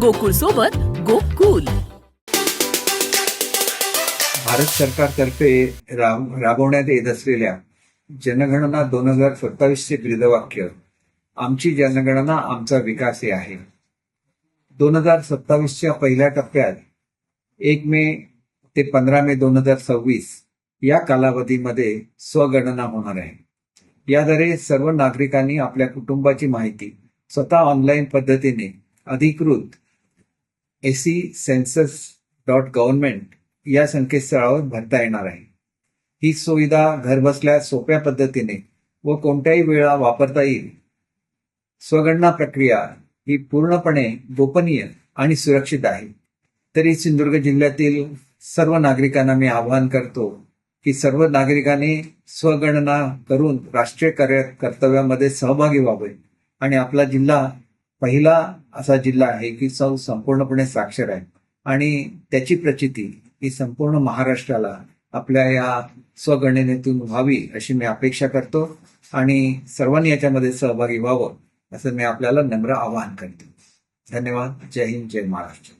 गोकुळ सोबत गोकुल. भारत सरकारतर्फे राबवण्यात येत असलेल्या जनगणना 2027चे ब्रीदवाक्य आमची जनगणना आमचा विकास हे आहे. 2027च्या पहिल्या टप्प्यात 1 मे ते 15 मे 2026 या कालावधीमध्ये स्वगणना होणार आहे. याद्वारे सर्व नागरिकांनी आपल्या कुटुंबाची माहिती स्वतः ऑनलाईन पद्धतीने अधिकृत SEcensus.government या संकेतस्थळावर भरता येणार आहे. ही सुविधा घरबसल्या सोप्या पद्धतीने व कोणत्याही वेळा वापरता येईल. स्वगणना प्रक्रिया ही पूर्णपणे गोपनीय आणि सुरक्षित आहे. तरी सिंधुदुर्ग जिल्ह्यातील सर्व नागरिकांना मी आवाहन करतो की सर्व नागरिकांनी स्वगणना करून राष्ट्रीय कर्तव्यामध्ये सहभागी व्हावे आणि आपला जिल्हा पहिला असा जिल्हा आहे की संपूर्णपणे साक्षर आहे आणि त्याची प्रचिती ही संपूर्ण महाराष्ट्राला आपल्या या स्वगणनेतून व्हावी अशी मी अपेक्षा करतो आणि सर्वांनी याच्यामध्ये सहभागी व्हावं असं मी आपल्याला नम्र आवाहन करतो. धन्यवाद. जय हिंद, जय महाराष्ट्र.